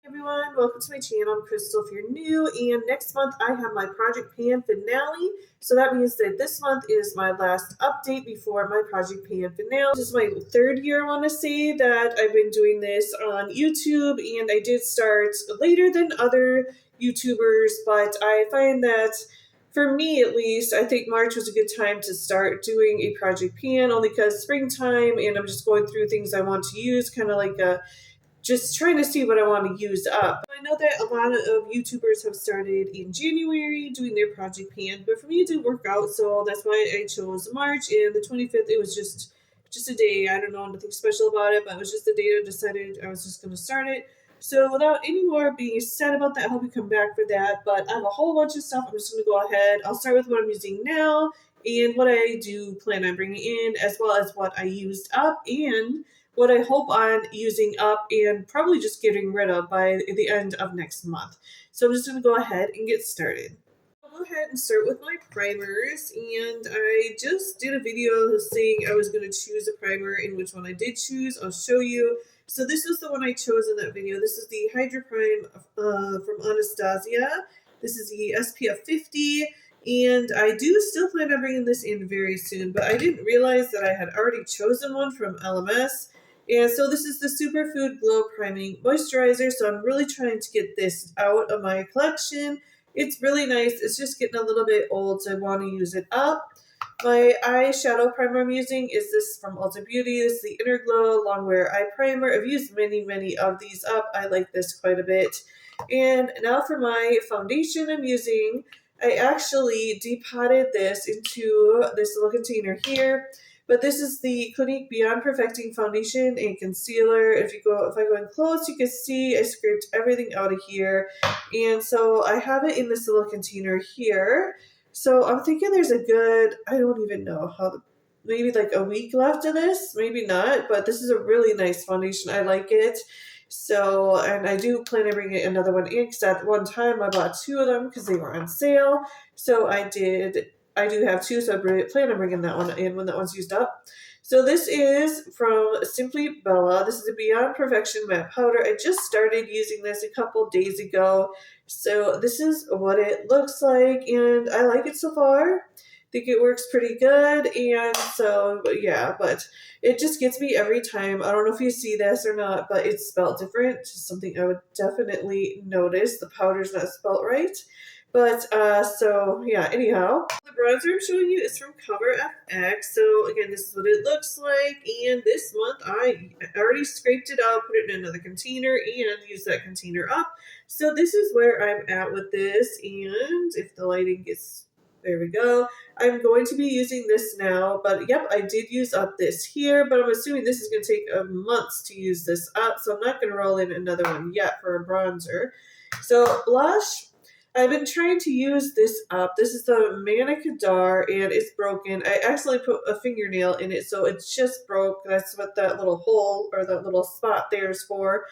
Everyone, welcome to my channel. I'm Crystal if you're new, and next month I have my Project Pan finale. So that means that this month is my last update before my Project Pan finale. This is my third year, I want to say, that I've been doing this on YouTube, and I did start later than other YouTubers, but I find that for me at least, I think March was a good time to start doing a Project Pan, only because springtime and I'm just going through things I want to use, kind of like a just trying to see what I want to use up. I know that a lot of YouTubers have started in January doing their Project Pan, but for me it didn't work out, so that's why I chose March. And the 25th, it was just a day. I don't know nothing special about it, but it was just the day I decided I was just going to start it. So without any more being said about that, I hope you come back for that. But I have a whole bunch of stuff. I'm just going to go ahead. I'll start with what I'm using now and what I do plan on bringing in, as well as what I used up and what I hope on using up and probably just getting rid of by the end of next month. So I'm just going to go ahead and get started. I'll go ahead and start with my primers, and I just did a video saying I was going to choose a primer, and which one I did choose I'll show you. So this is the one I chose in that video. This is the Hydra Prime from Anastasia. This is the SPF 50. And I do still plan on bringing this in very soon, but I didn't realize that I had already chosen one from Elemis. And so this is the Superfood Glow Priming Moisturizer. So I'm really trying to get this out of my collection. It's really nice. It's just getting a little bit old, so I want to use it up. My eyeshadow primer I'm using is this from Ulta Beauty. This is the Inner Glow Longwear Eye Primer. I've used many of these up. I like this quite a bit. And now for my foundation I'm using, I actually depotted this into this little container here. But this is the Clinique Beyond Perfecting Foundation and Concealer. If I go in close, you can see I scraped everything out of here. And so I have it in this little container here. So I'm thinking there's a good, I don't even know maybe like a week left of this, maybe not, but this is a really nice foundation. I like it. So, and I do plan on bringing another one in because at one time I bought two of them because they were on sale. So I do have two, so I plan on bringing that one in when that one's used up. So this is from Simply Bella. This is a Beyond Perfection Matte Powder. I just started using this a couple days ago. So this is what it looks like, and I like it so far. I think it works pretty good, and so, yeah, but it just gets me every time. I don't know if you see this or not, but it's spelled different. Just something I would definitely notice. The powder's not spelled right. But, so, yeah, anyhow. The bronzer I'm showing you is from Cover FX. So, again, this is what it looks like. And this month, I already scraped it out, put it in another container, and used that container up. So, this is where I'm at with this. And if the lighting gets... There we go. I'm going to be using this now, but yep, I did use up this here, but I'm assuming this is going to take months to use this up, so I'm not going to roll in another one yet for a bronzer. So, blush. I've been trying to use this up. This is the Manicadar, and it's broken. I accidentally put a fingernail in it, so it's just broke. That's what that little hole or that little spot there is for.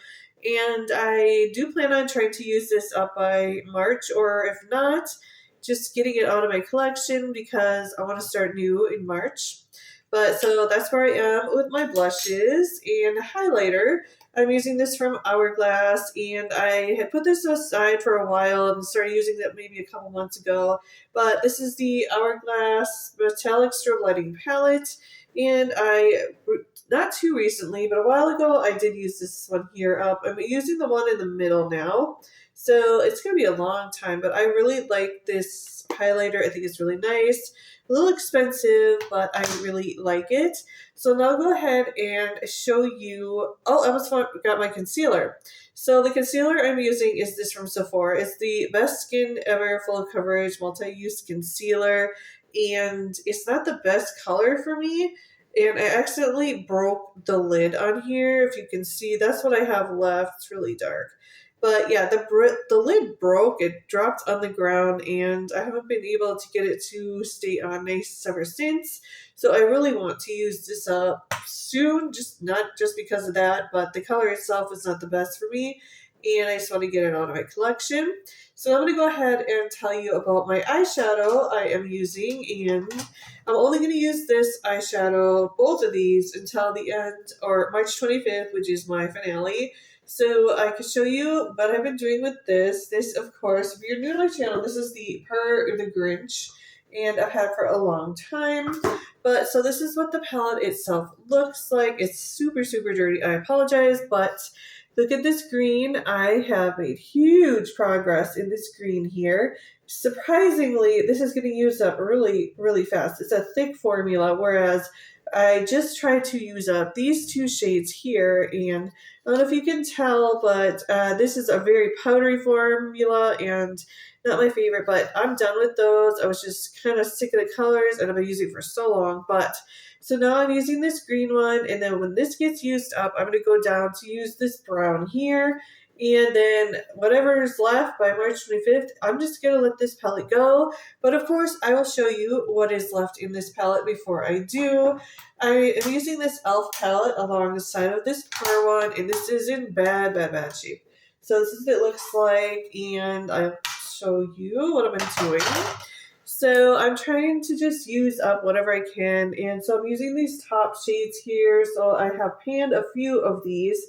And I do plan on trying to use this up by March, or if not, just getting it out of my collection because I want to start new in March. But so that's where I am with my blushes and highlighter. I'm using this from Hourglass, and I had put this aside for a while and started using that maybe a couple months ago. But this is the Hourglass Metallic Strobe Lighting Palette, and not too recently, but a while ago, I did use this one here up. I'm using the one in the middle now. So it's going to be a long time, but I really like this highlighter. I think it's really nice. A little expensive, but I really like it. So now I'll go ahead and show you. Oh, I almost forgot my concealer. So the concealer I'm using is this from Sephora. It's the Best Skin Ever Full Coverage Multi-Use Concealer, and it's not the best color for me. And I accidentally broke the lid on here. If you can see, that's what I have left. It's really dark. But yeah, the lid broke. It dropped on the ground, and I haven't been able to get it to stay on nice ever since. So I really want to use this up soon, not just because of that, but the color itself is not the best for me, and I just want to get it out of my collection. So I'm going to go ahead and tell you about my eyeshadow I am using, and I'm only going to use this eyeshadow, both of these, until the end, or March 25th, which is my finale. So I can show you what I've been doing with this. This, of course, if you're new to my channel, this is the Pur the Grinch, and I've had it for a long time. But so this is what the palette itself looks like. It's super, super dirty. I apologize, but look at this green. I have made huge progress in this green here. Surprisingly, this is getting used up really, really fast. It's a thick formula, whereas I just tried to use up these two shades here, and I don't know if you can tell, but this is a very powdery formula and not my favorite, but I'm done with those. I was just kind of sick of the colors and I've been using it for so long, but so now I'm using this green one, and then when this gets used up, I'm going to go down to use this brown here. And then whatever is left by March 25th, I'm just going to let this palette go. But of course, I will show you what is left in this palette before I do. I am using this e.l.f. palette along the side of this Pur one, and this is in bad, bad, bad shape. So this is what it looks like, and I'll show you what I've been doing. So I'm trying to just use up whatever I can, and so I'm using these top shades here. So I have panned a few of these,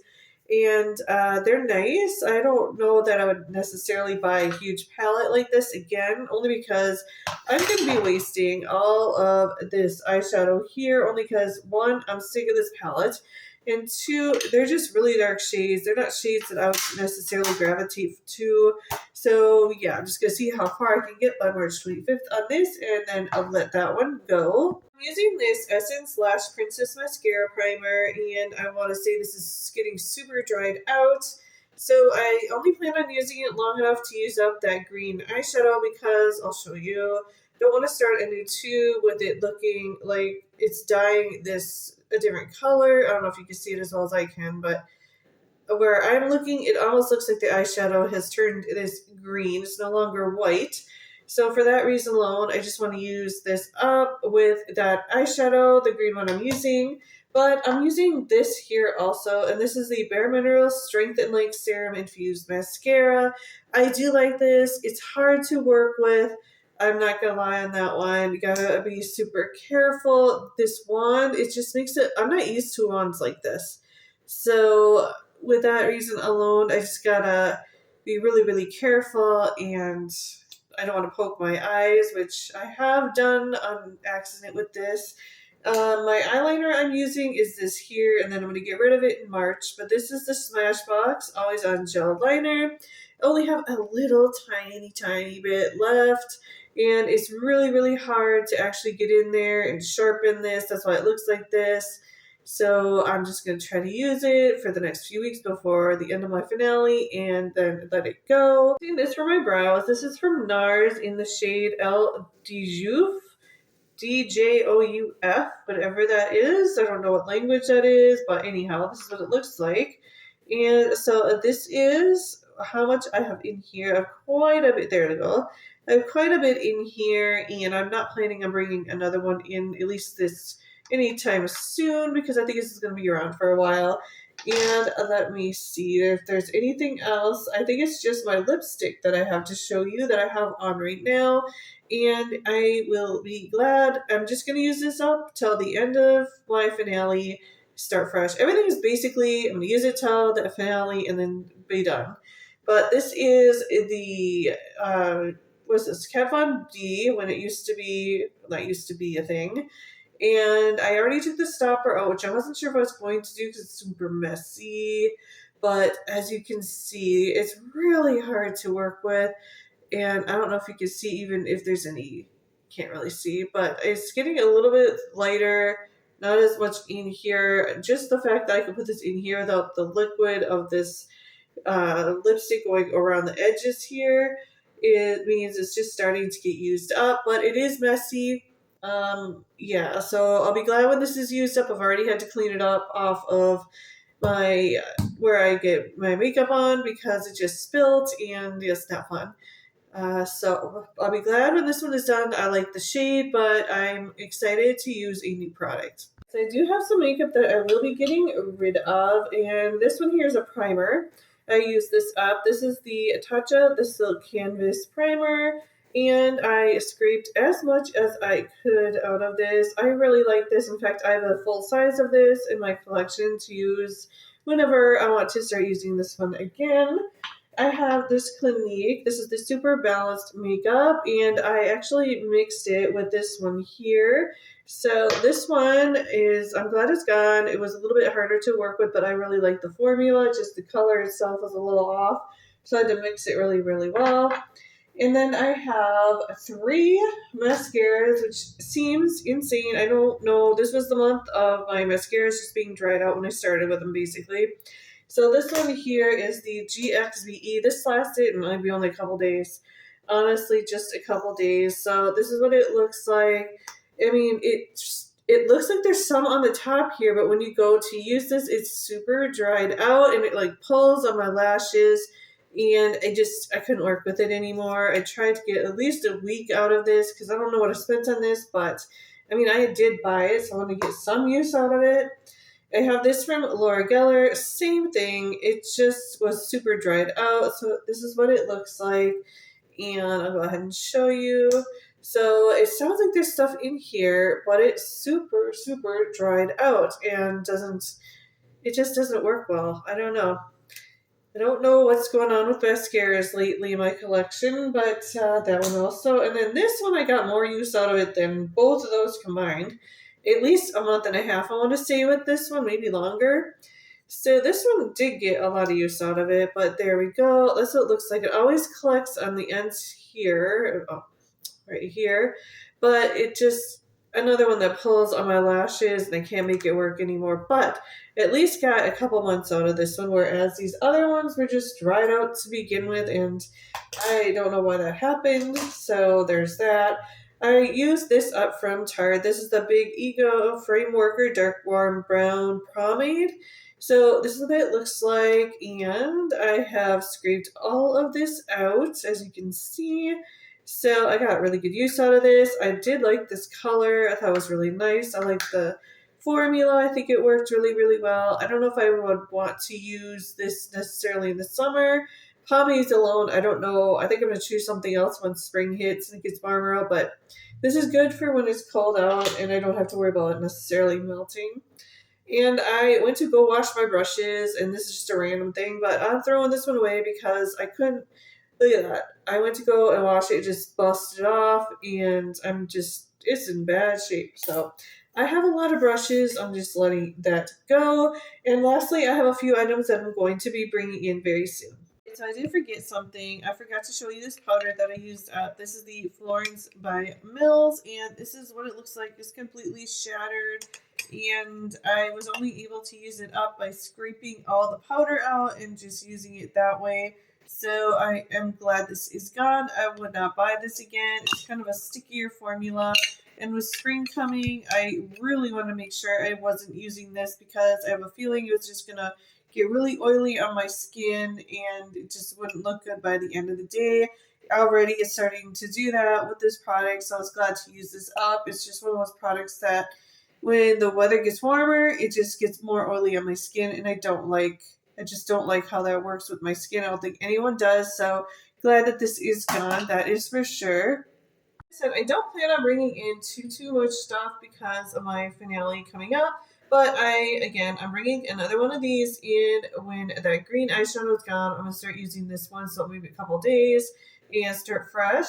and they're nice. I don't know that I would necessarily buy a huge palette like this again, only because I'm going to be wasting all of this eyeshadow here, only because one, I'm sick of this palette, and two, they're just really dark shades. They're not shades that I would necessarily gravitate to. So yeah, I'm just going to see how far I can get by March 25th on this, and then I'll let that one go. I'm using this Essence Lash Princess Mascara Primer, and I want to say this is getting super dried out. So I only plan on using it long enough to use up that green eyeshadow, because I'll show you. Don't want to start a new tube with it looking like it's dyeing this a different color. I don't know if you can see it as well as I can, but where I'm looking, it almost looks like the eyeshadow has turned this green. It's no longer white. So for that reason alone, I just want to use this up with that eyeshadow, the green one I'm using. But I'm using this here also, and this is the Bareminerals Strength and Length Serum Infused Mascara. I do like this. It's hard to work with. I'm not going to lie on that one. You got to be super careful. This wand, it just makes it, I'm not used to wands like this. So with that reason alone, I just gotta be really, really careful, and I don't want to poke my eyes, which I have done on accident with this. My eyeliner I'm using is this here, and then I'm going to get rid of it in March, but this is the Smashbox Always On Gel Liner. I only have a little tiny bit left, and it's really, really hard to actually get in there and sharpen this. That's why it looks like this. So I'm just going to try to use it for the next few weeks before the end of my finale, and then let it go. Using this for my brows. This is from Nars in the shade jjouf. DJOUF, whatever that is. I don't know what language that is, but anyhow, this is what it looks like. And so this is how much I have in here. I have quite a bit. There we go. I have quite a bit in here, and I'm not planning on bringing another one in, at least this anytime soon, because I think this is going to be around for a while. And let me see if there's anything else. I think it's just my lipstick that I have to show you that I have on right now. And I will be glad. I'm just going to use this up till the end of my finale. Start fresh. Everything is basically, I'm going to use it till the finale and then be done. But this is the, what's this? Kat Von D, when it used to be, that used to be a thing. And I already took the stopper out, which I wasn't sure if I was going to do because it's super messy. But as you can see, it's really hard to work with. And I don't know if you can see even if there's any, can't really see, but it's getting a little bit lighter, not as much in here. Just the fact that I can put this in here without the liquid of this lipstick going around the edges here, it means it's just starting to get used up, but it is messy. Yeah, so I'll be glad when this is used up. I've already had to clean it up off of my, where I get my makeup on, because it just spilled, and it's not fun. So I'll be glad when this one is done. I like the shade, but I'm excited to use a new product. So I do have some makeup that I will be getting rid of, and this one here is a primer. I use this up. This is the Tatcha, the Silk Canvas Primer, and I scraped as much as I could out of this. I really like this. In fact, I have a full size of this in my collection to use whenever I want to start using this one again. I have this Clinique. This is the Super Balanced Makeup, and I actually mixed it with this one here. So this one is, I'm glad it's gone. It was a little bit harder to work with, but I really like the formula. Just the color itself was a little off, so I had to mix it really, really well. And then I have 3 mascaras, which seems insane. I don't know. This was the month of my mascaras just being dried out when I started with them, basically. So this one here is the GXVE. This lasted maybe only a couple days. Honestly, just a couple days. So this is what it looks like. I mean, it looks like there's some on the top here, but when you go to use this, it's super dried out and it like pulls on my lashes. And I couldn't work with it anymore. I tried to get at least a week out of this because I don't know what I spent on this, but I mean, I did buy it, so I want to get some use out of it. I have this from Gellar, same thing. It just was super dried out, so this is what it looks like. And I'll go ahead and show you. So it sounds like there's stuff in here, but it's super, super dried out and it just doesn't work well. I don't know. I don't know what's going on with mascaras lately in my collection, but that one also. And then this one, I got more use out of it than both of those combined. At least a month and a half, I want to say, with this one, maybe longer. So this one did get a lot of use out of it, but there we go. That's what it looks like. It always collects on the ends here, right here, but it just, another one that pulls on my lashes and I can't make it work anymore, but at least got a couple months out of this one, whereas these other ones were just dried out to begin with, and I don't know why that happened, so there's that. I used this up from Tarte. This is the Big Ego Frame Worker Dark Warm Brown Pomade. So this is what it looks like, and I have scraped all of this out, as you can see. So I got really good use out of this. I did like this color. I thought it was really nice. I like the formula. I think it worked really, really well. I don't know if I would want to use this necessarily in the summer. Pomades alone, I don't know. I think I'm going to choose something else when spring hits and it gets warmer out. But this is good for when it's cold out and I don't have to worry about it necessarily melting. And I went to go wash my brushes, and this is just a random thing, but I'm throwing this one away because I couldn't. Look at that. I went to go and wash it, it just busted off, and it's in bad shape. So I have a lot of brushes. I'm just letting that go. And lastly, I have a few items that I'm going to be bringing in very soon. So I did forget something. I forgot to show you this powder that I used up. This is the Florence by Mills, and this is what it looks like. It's completely shattered, and I was only able to use it up by scraping all the powder out and just using it that way. So I am glad this is gone. I would not buy this again. It's kind of a stickier formula. And with spring coming, I really want to make sure I wasn't using this because I have a feeling it was just going to get really oily on my skin and it just wouldn't look good by the end of the day. Already it's starting to do that with this product, so I was glad to use this up. It's just one of those products that when the weather gets warmer, it just gets more oily on my skin, and I just don't like how that works with my skin. I don't think anyone does, so glad that this is gone. That is for sure. Said I don't plan on bringing in too much stuff because of my finale coming up, but I'm bringing another one of these in when that green eyeshadow is gone. I'm gonna start using this one, so maybe a couple days and start fresh.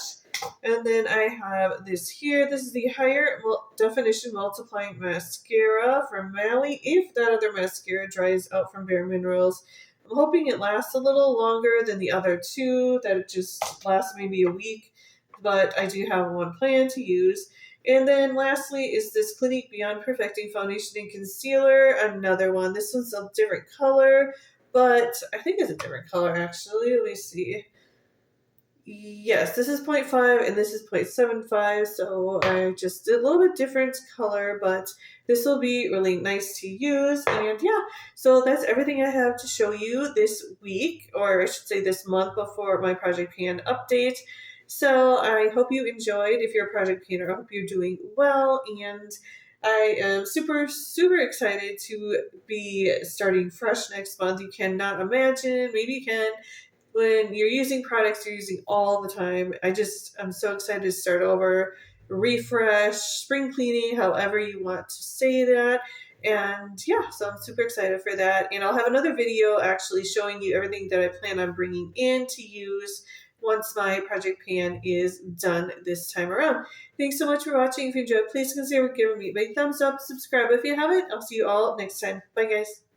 And then I have this here. This is the higher definition multiplying mascara from Mally. If that other mascara dries out from Bareminerals, I'm hoping it lasts a little longer than the other two, that it just lasts maybe a week, but I do have one plan to use. And then lastly is this Clinique Beyond Perfecting Foundation and Concealer, another one. This one's a different color, but I think it's a different color actually. Let me see. Yes, this is 0.5 and this is 0.75, so I just did a little bit different color, but this will be really nice to use. And yeah, so that's everything I have to show you this week, or I should say this month before my Project Pan update. So I hope you enjoyed. If you're a Project Panner, I hope you're doing well, and I am super, super excited to be starting fresh next month. You cannot imagine, maybe you can, when you're using products you're using all the time. I'm so excited to start over, refresh, spring cleaning, however you want to say that. And yeah, so I'm super excited for that. And I'll have another video actually showing you everything that I plan on bringing in to use once my project pan is done this time around. Thanks so much for watching. If you enjoyed, please consider giving me a big thumbs up, subscribe if you haven't. I'll see you all next time. Bye guys.